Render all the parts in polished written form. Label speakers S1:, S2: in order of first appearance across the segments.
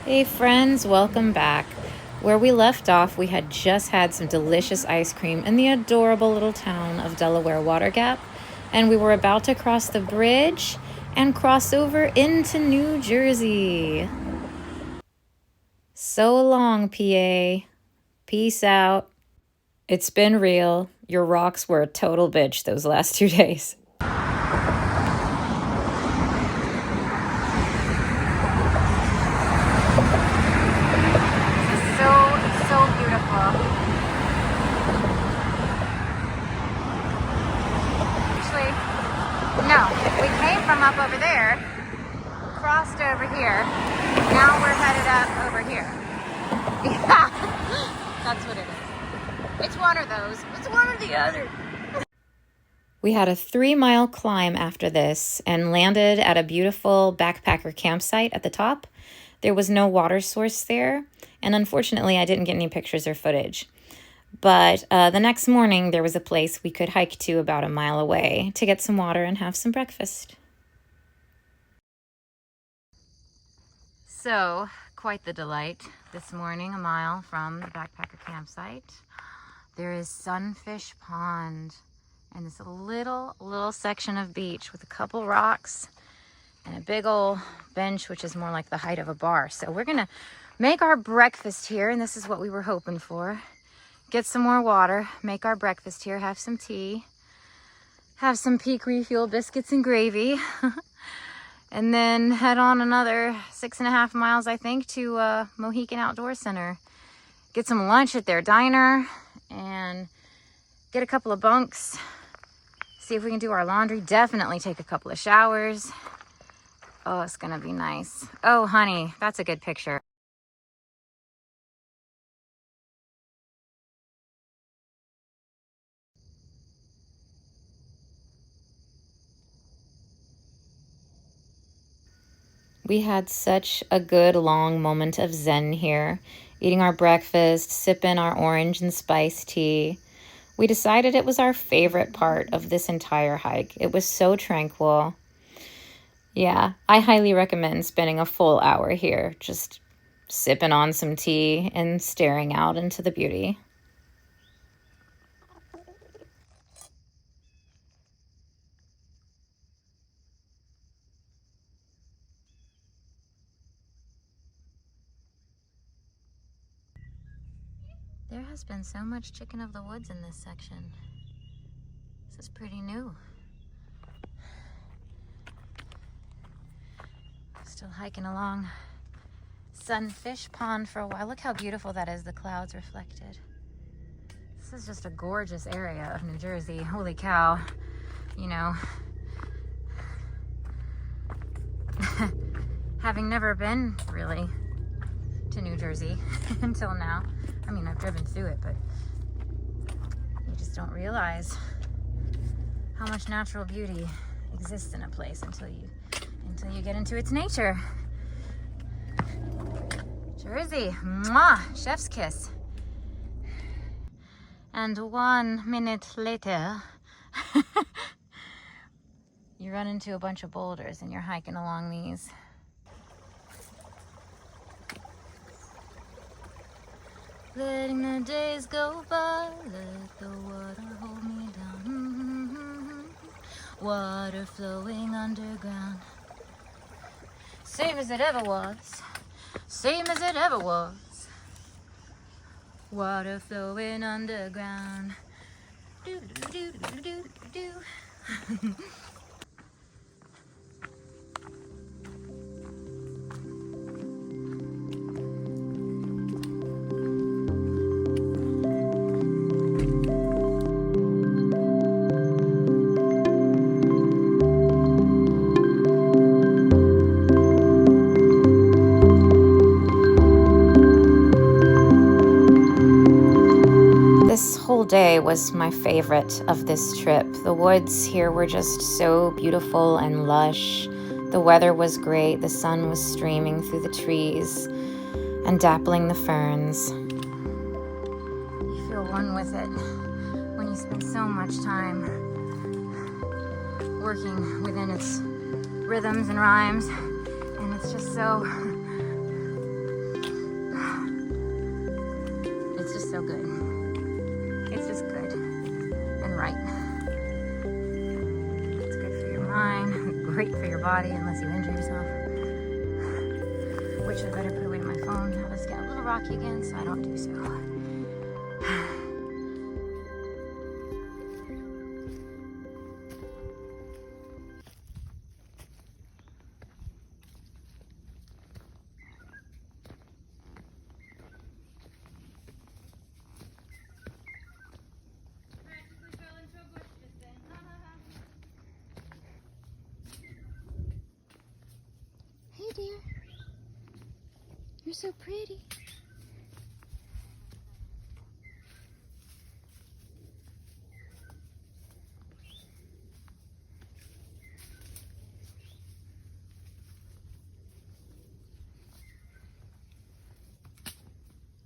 S1: Hey friends, welcome back. Where we left off, we had just had some delicious ice cream in the adorable little town of Delaware Water Gap, and we were about to cross the bridge and cross over into New Jersey. So long, PA. Peace out. It's been real. Your rocks were a total bitch those last 2 days. So beautiful. Actually, no, we came from up over there, crossed over here, now we're headed up over here. Yeah, that's what it is. It's one of those. It's one or the other. We had a 3-mile climb after this and landed at a beautiful backpacker campsite at the top. There was no water source there, and unfortunately I didn't get any pictures or footage. But the next morning there was a place we could hike to about a mile away to get some water and have some breakfast. So, quite the delight. This morning, a mile from the backpacker campsite, there is Sunfish Pond. And it's a little section of beach with a couple rocks and a big old bench, which is more like the height of a bar. So we're gonna make our breakfast here, and this is what we were hoping for. Get some more water, make our breakfast here, have some tea, have some Peak Refuel biscuits and gravy, and then head on another 6.5 miles, I think, to Mohican Outdoor Center. Get some lunch at their diner and get a couple of bunks. See if we can do our laundry. Definitely take a couple of showers. Oh, it's gonna be nice. Oh, honey, that's a good picture. We had such a good long moment of zen here, eating our breakfast, sipping our orange and spice tea. We decided it was our favorite part of this entire hike. It was so tranquil. Yeah, I highly recommend spending a full hour here, just sipping on some tea and staring out into the beauty. There has been so much chicken of the woods in this section. This is pretty new. Still hiking along Sunfish Pond for a while. Look how beautiful that is, the clouds reflected. This is just a gorgeous area of New Jersey. Holy cow. You know, having never been really to New Jersey until now. I mean, I've driven through it, but you just don't realize how much natural beauty exists in a place until you get into its nature. Jersey, mwah, chef's kiss. And 1 minute later, you run into a bunch of boulders and you're hiking along these. Letting the days go by, let the water hold me down. Water flowing underground. Same as it ever was. Same as it ever was. Water flowing underground. Do do do do do do. Day was my favorite of this trip. The woods here were just so beautiful and lush. The weather was great. The sun was streaming through the trees and dappling the ferns. You feel one with it when you spend so much time working within its rhythms and rhymes, and it's just so body unless you injure yourself. Which I better put away my phone. Now let's get a little rocky again so I don't do so. Hey dear, you're so pretty.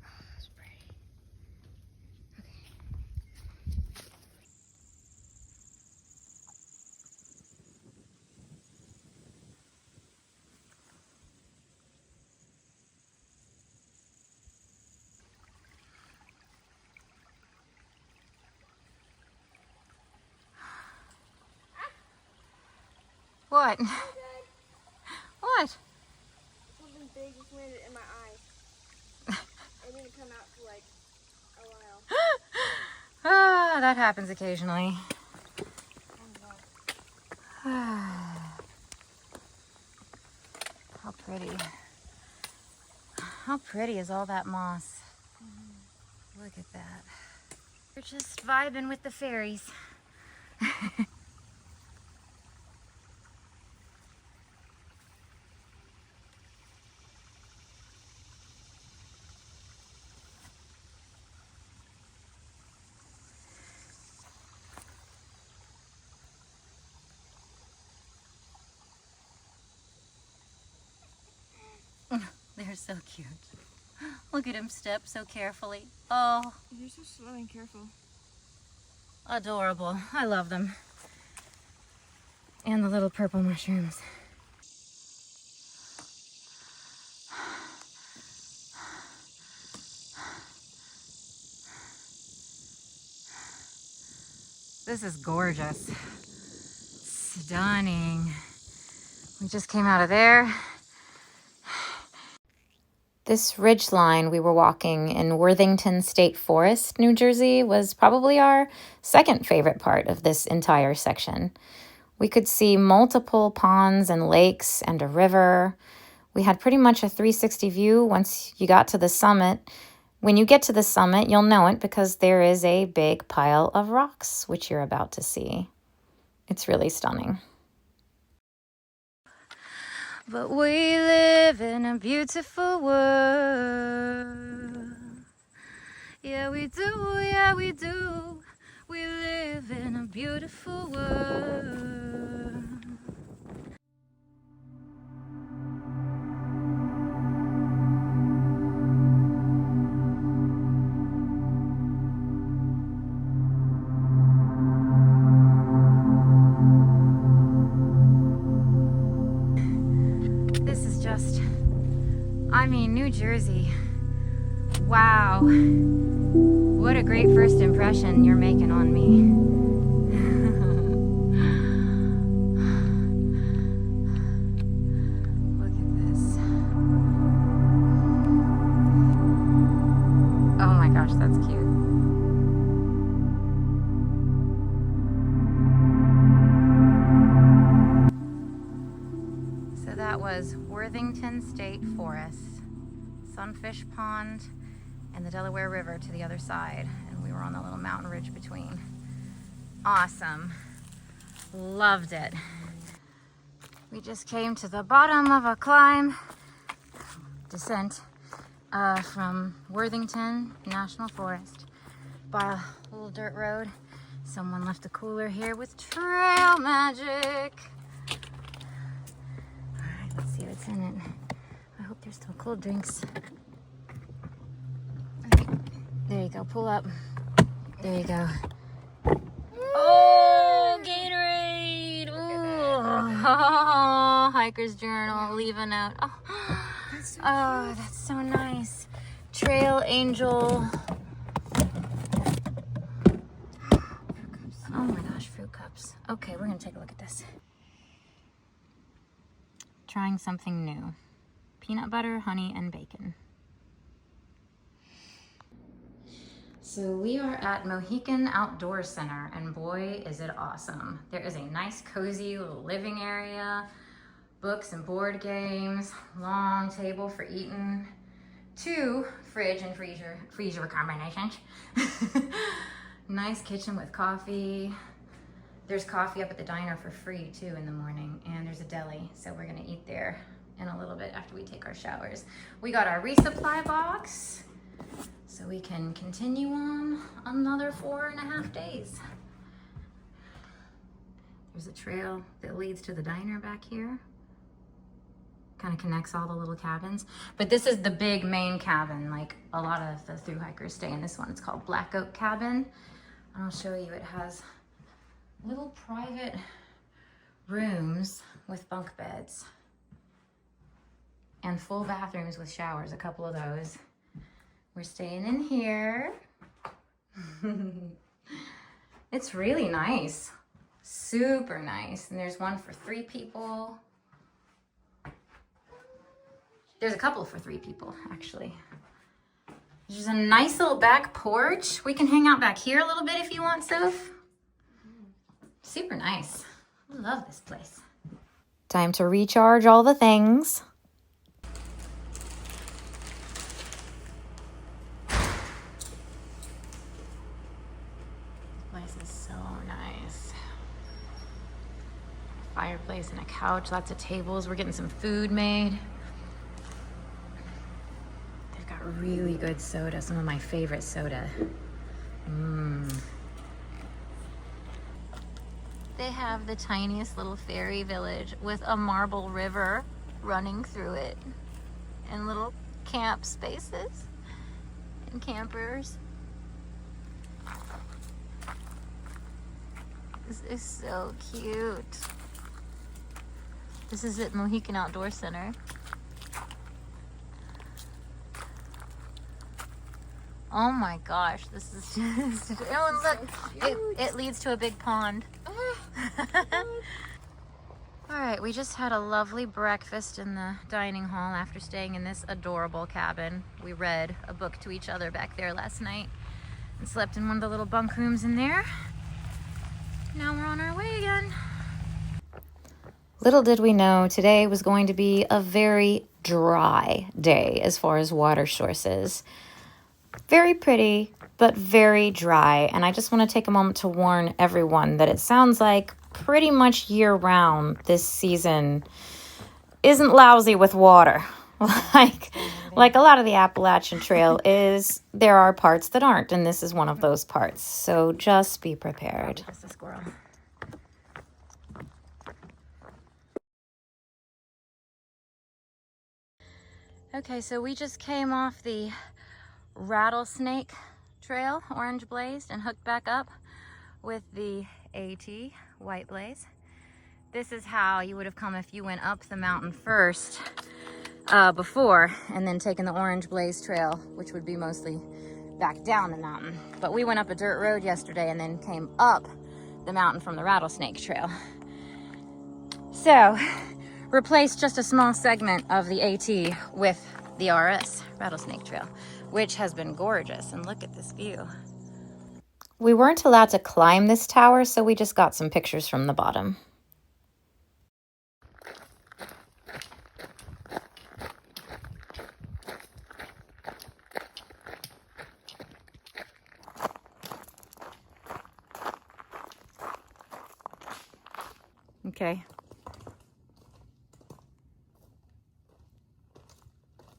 S1: That's pretty. Okay. What? What?
S2: Something big just landed in my eye. It didn't come out for like a while.
S1: Ah, that happens occasionally. How pretty. How pretty is all that moss? Look at that. We're just vibing with the fairies. They're so cute. Look at him step so carefully. Oh,
S2: You're so slow and careful.
S1: adorable. I love them. And the little purple mushrooms. This is gorgeous. Stunning. We just came out of there. This ridge line we were walking in Worthington State Forest, New Jersey, was probably our second favorite part of this entire section. We could see multiple ponds and lakes and a river. We had pretty much a 360 view once you got to the summit. When you get to the summit, you'll know it because there is a big pile of rocks, which you're about to see. It's really stunning. But we live in a beautiful world. Yeah, we do, yeah, we do. We live in a beautiful world. I mean, New Jersey. Wow. What a great first impression you're making on me. Look at this. Oh my gosh, that's cute. So that was Worthington State Forest, Sunfish Pond, and the Delaware River to the other side. And we were on the little mountain ridge between. Awesome. Loved it. We just came to the bottom of a climb, descent from Worthington National Forest by a little dirt road. Someone left a cooler here with trail magic. Let's see what's in it. I hope there's still cold drinks. Okay. There you go. Pull up. There you go. Oh, Gatorade! Ooh. Oh, Hiker's Journal. Leave a note. Oh, that's so nice. Trail Angel. Oh my gosh, fruit cups. Okay, we're gonna take a look at this. trying something new. Peanut butter, honey, and bacon. So we are at Mohican Outdoor Center, and boy, is it awesome. There is a nice, cozy little living area, books and board games, long table for eating, 2 fridge and freezer combinations. Nice kitchen with coffee. There's coffee up at the diner for free too in the morning, and there's a deli, so we're gonna eat there in a little bit after we take our showers. We got our resupply box, so we can continue on another 4.5 days. There's a trail that leads to the diner back here. Kind of connects all the little cabins. But this is the big main cabin, like a lot of the thru hikers stay in this one. It's called Black Oak Cabin. I'll show you, it has little private rooms with bunk beds and full bathrooms with showers, a couple of those. We're staying in here. It's really nice, super nice. And there's one for 3 people. There's a couple for 3 people, actually. There's a nice little back porch. We can hang out back here a little bit if you want, Soph. Super nice. I love this place. Time to recharge all the things. This place is so nice. Fireplace and a couch, lots of tables. We're getting some food made. They've got really good soda, some of my favorite soda. They have the tiniest little fairy village with a marble river running through it, and little camp spaces and campers. This is so cute. This is at Mohican Outdoor Center. Oh my gosh, this is just, oh, look, it leads to a big pond. All right, we just had a lovely breakfast in the dining hall after staying in this adorable cabin. We read a book to each other back there last night and slept in one of the little bunk rooms in there. Now we're on our way again. Little did we know today was going to be a very dry day as far as water sources. Very pretty, but very dry. And I just want to take a moment to warn everyone that it sounds like pretty much year-round this season isn't lousy with water. Like a lot of the Appalachian Trail is, there are parts that aren't, and this is one of those parts. So just be prepared. Just a squirrel. Okay, so we just came off the Rattlesnake Trail, orange blazed, and hooked back up with the AT white blaze. This is how you would have come if you went up the mountain first before, and then taken the orange blaze trail, which would be mostly back down the mountain. But we went up a dirt road yesterday and then came up the mountain from the Rattlesnake Trail. So replaced just a small segment of the AT with the RS, Rattlesnake Trail, which has been gorgeous. And look at this view. We weren't allowed to climb this tower, so we just got some pictures from the bottom. Okay.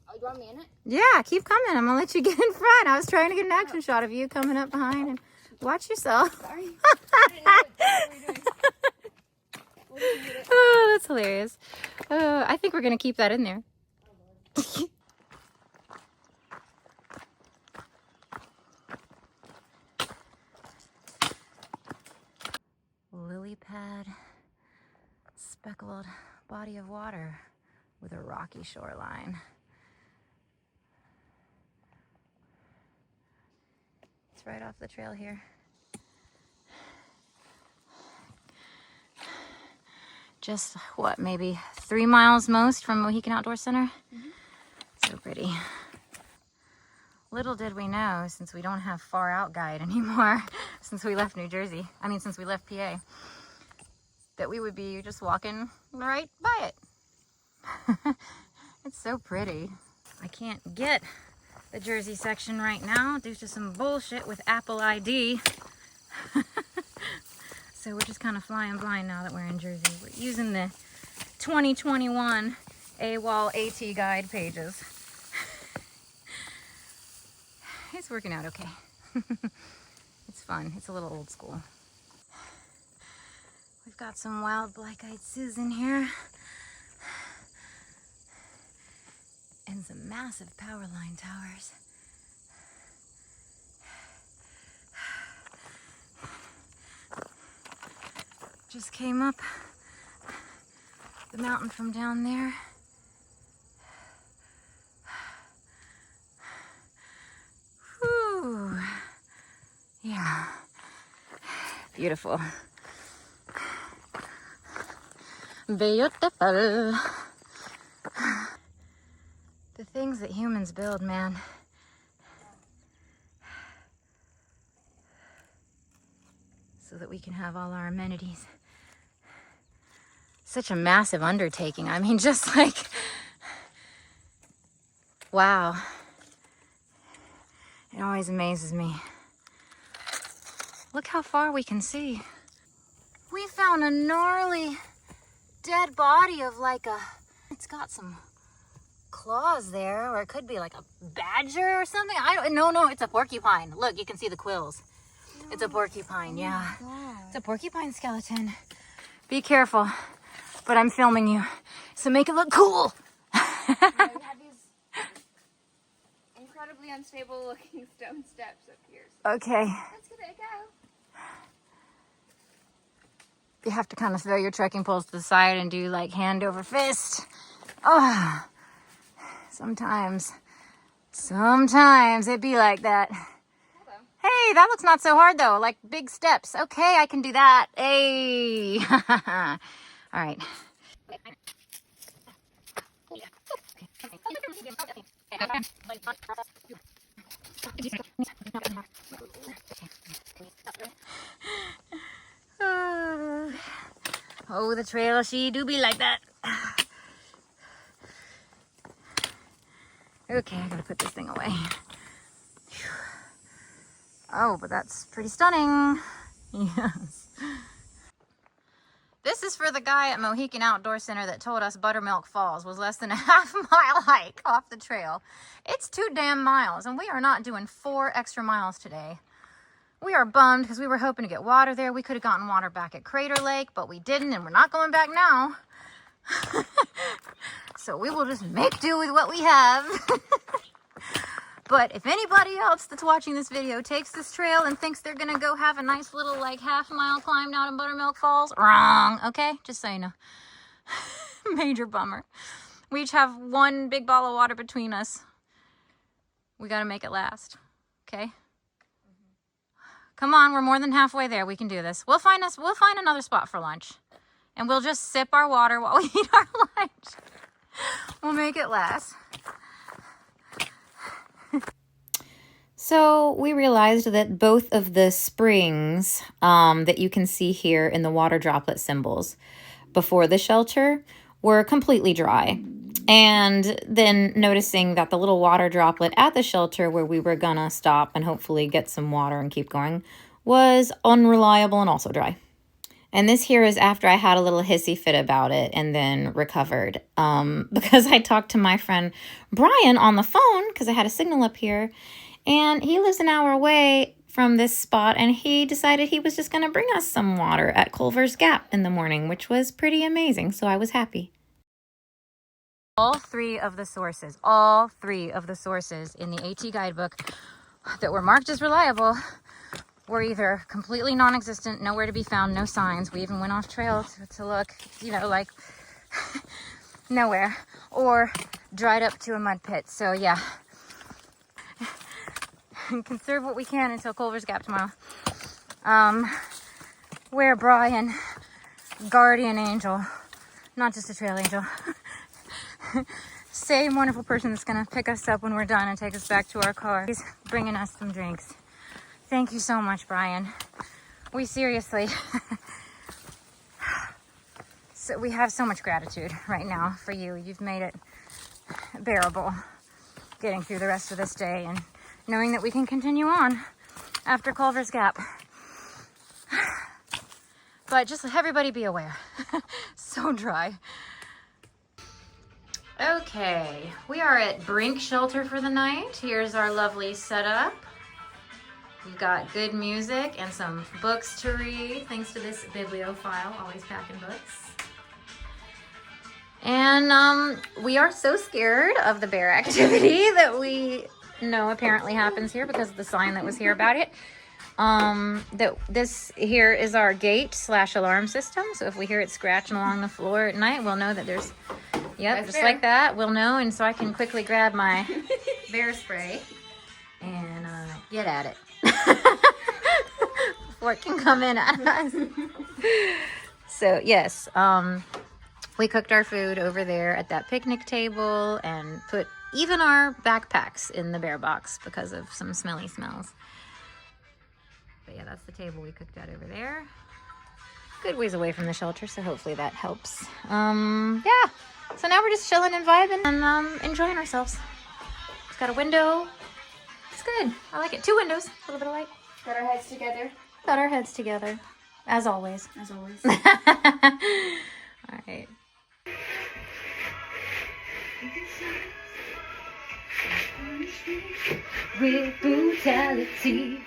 S2: Oh, you want me in it?
S1: Yeah, keep coming. I'm gonna let you get in front. I was trying to get an action shot of you coming up behind, and watch yourself.
S2: Sorry. I didn't know what were you doing.
S1: Oh, that's hilarious. I think we're gonna keep that in there. Lily pad, speckled body of water with a rocky shoreline. It's right off the trail here. Just what, maybe 3 miles most from Mohican Outdoor Center? So pretty. Little did we know, since we don't have far out guide anymore, since we left New Jersey, since we left PA, that we would be just walking right by it. It's so pretty. I can't get the Jersey section right now due to some bullshit with Apple ID. So we're just kind of flying blind now that we're in Jersey. We're using the 2021 AWOL AT guide pages. It's working out okay. It's fun. It's a little old school. We've got some wild black-eyed Susan here. And some massive power line towers. Just came up the mountain from down there. Whew. Yeah. Beautiful. Beautiful. The things that humans build, man. So that we can have all our amenities. Such a massive undertaking. I mean, just like, wow. It always amazes me. Look how far we can see. We found a gnarly dead body of like it's got some claws there, or it could be like a badger or something. No, it's a porcupine. Look, you can see the quills. No. It's a porcupine, yeah. It's a porcupine skeleton. Be careful, but I'm filming you, so make it look cool.
S2: We have these incredibly unstable looking stone steps up here. So
S1: Okay.
S2: let's give it a go.
S1: You have to kind of throw your trekking poles to the side and do like hand over fist. Oh, sometimes it be like that.
S2: Hello.
S1: Hey, that looks not so hard though, like big steps. Okay, I can do that. Hey. All right. Oh, the trail, she do be like that. Okay, I gotta put this thing away. Whew. Oh, but that's pretty stunning. Yes. This is for the guy at Mohican Outdoor Center that told us Buttermilk Falls was less than a half-mile hike off the trail. It's 2 damn miles, and we are not doing 4 extra miles today. We are bummed because we were hoping to get water there. We could have gotten water back at Crater Lake, but we didn't, and we're not going back now. So we will just make do with what we have. But if anybody else that's watching this video takes this trail and thinks they're gonna go have a nice little like half-mile climb down in Buttermilk Falls, wrong, okay? Just so you know. Major bummer. We each have 1 big bottle of water between us. We gotta make it last, okay? Come on, we're more than halfway there. We can do this. We'll find another spot for lunch. And we'll just sip our water while we eat our lunch. We'll make it last. So we realized that both of the springs that you can see here in the water droplet symbols before the shelter were completely dry. And then noticing that the little water droplet at the shelter where we were gonna stop and hopefully get some water and keep going was unreliable and also dry. And this here is after I had a little hissy fit about it and then recovered. Because I talked to my friend Brian on the phone because I had a signal up here. And he lives an hour away from this spot. And he decided he was just going to bring us some water at Culver's Gap in the morning, which was pretty amazing. So I was happy. All three of the sources in the AT guidebook that were marked as reliable were either completely non-existent, nowhere to be found, no signs. We even went off trail to look, you know, like nowhere, or dried up to a mud pit. So yeah, conserve what we can until Culver's Gap tomorrow. Where Brian, guardian angel, Not just a trail angel. Same wonderful person that's gonna pick us up when we're done and take us back to our car. He's bringing us some drinks. Thank you so much, Brian. We seriously, so we have so much gratitude right now for you. You've made it bearable getting through the rest of this day and knowing that we can continue on after Culver's Gap. But just everybody be aware. So dry. Okay, we are at Brink Shelter for the night. Here's our lovely setup. We've got good music and some books to read, thanks to this bibliophile, always packing books. And we are so scared of the bear activity that we know apparently happens here because of the sign that was here about it. That this here is our gate/alarm system. So if we hear it scratching along the floor at night, we'll know that there's, yep, just like that, we'll know. And so I can quickly grab my bear spray and get at it before it can come in at us. So yes, we cooked our food over there at that picnic table and put even our backpacks in the bear box because of some smelly smells. But yeah, that's the table we cooked at over there. Good ways away from the shelter, so hopefully that helps. Yeah, so now we're just chilling and vibing and enjoying ourselves. It's got a window. It's good. I like it. 2 windows, a little bit of light.
S2: Got our heads together.
S1: Got our heads together, as always.
S2: As always.
S1: All right. With brutality.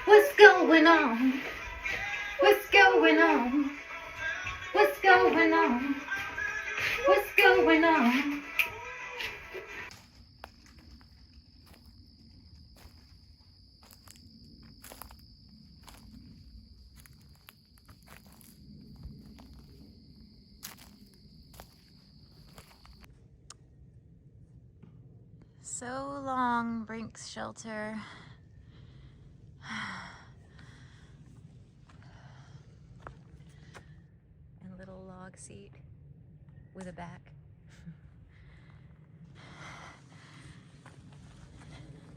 S1: What's going on? What's going on? What's going on? What's going on? So long, Brink's shelter. And little log seat with a back.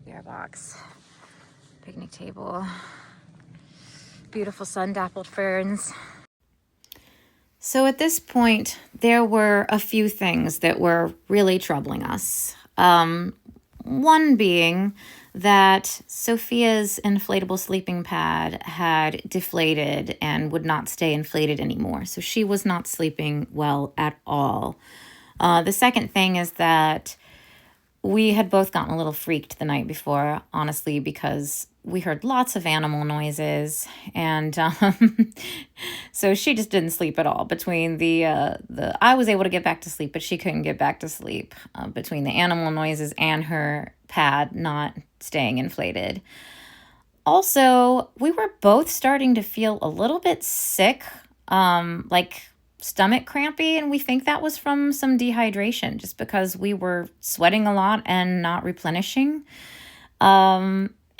S1: Bear box, picnic table, beautiful sun-dappled ferns. So at this point, there were a few things that were really troubling us. One being that Sophia's inflatable sleeping pad had deflated and would not stay inflated anymore. So she was not sleeping well at all. The second thing is that we had both gotten a little freaked the night before, honestly, because we heard lots of animal noises, and so she just didn't sleep at all. Between I was able to get back to sleep, but she couldn't get back to sleep between the animal noises and her pad not staying inflated. Also, we were both starting to feel a little bit sick, like stomach crampy, and we think that was from some dehydration, just because we were sweating a lot and not replenishing.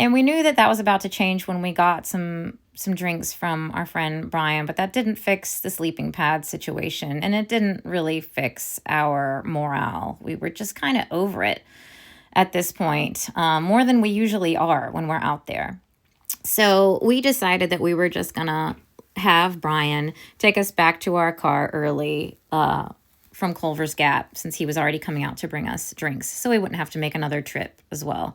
S1: And we knew that that was about to change when we got some drinks from our friend Brian, but that didn't fix the sleeping pad situation, and it didn't really fix our morale. We were just kind of over it at this point, more than we usually are when we're out there. So we decided that we were just gonna have Brian take us back to our car early from Culver's Gap, since he was already coming out to bring us drinks, so we wouldn't have to make another trip as well.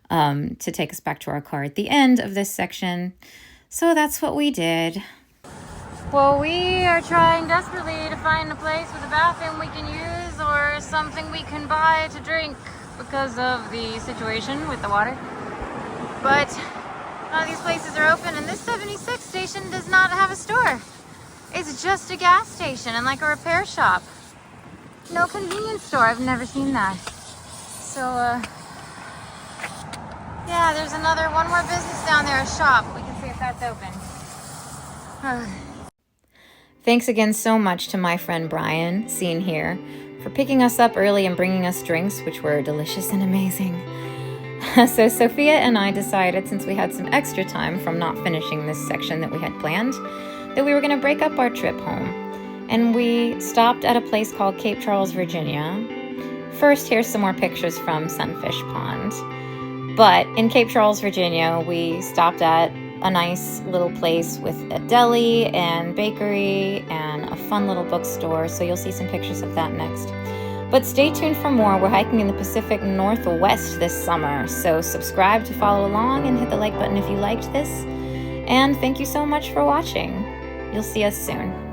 S1: To take us back to our car at the end of this section. So that's what we did. Well, we are trying desperately to find a place with a bathroom we can use or something we can buy to drink because of the situation with the water. But none of these places are open, and this 76 station does not have a store. It's just a gas station and like a repair shop. No convenience store. I've never seen that. So, yeah, there's one more business down there, a shop. We can see if that's open. Thanks again so much to my friend Brian, seen here, for picking us up early and bringing us drinks, which were delicious and amazing. So Sophia and I decided, since we had some extra time from not finishing this section that we had planned, that we were going to break up our trip home. And we stopped at a place called Cape Charles, Virginia. First, here's some more pictures from Sunfish Pond. But in Cape Charles, Virginia, we stopped at a nice little place with a deli and bakery and a fun little bookstore, so you'll see some pictures of that next. But stay tuned for more. We're hiking in the Pacific Northwest this summer, so subscribe to follow along and hit the like button if you liked this. And thank you so much for watching. You'll see us soon.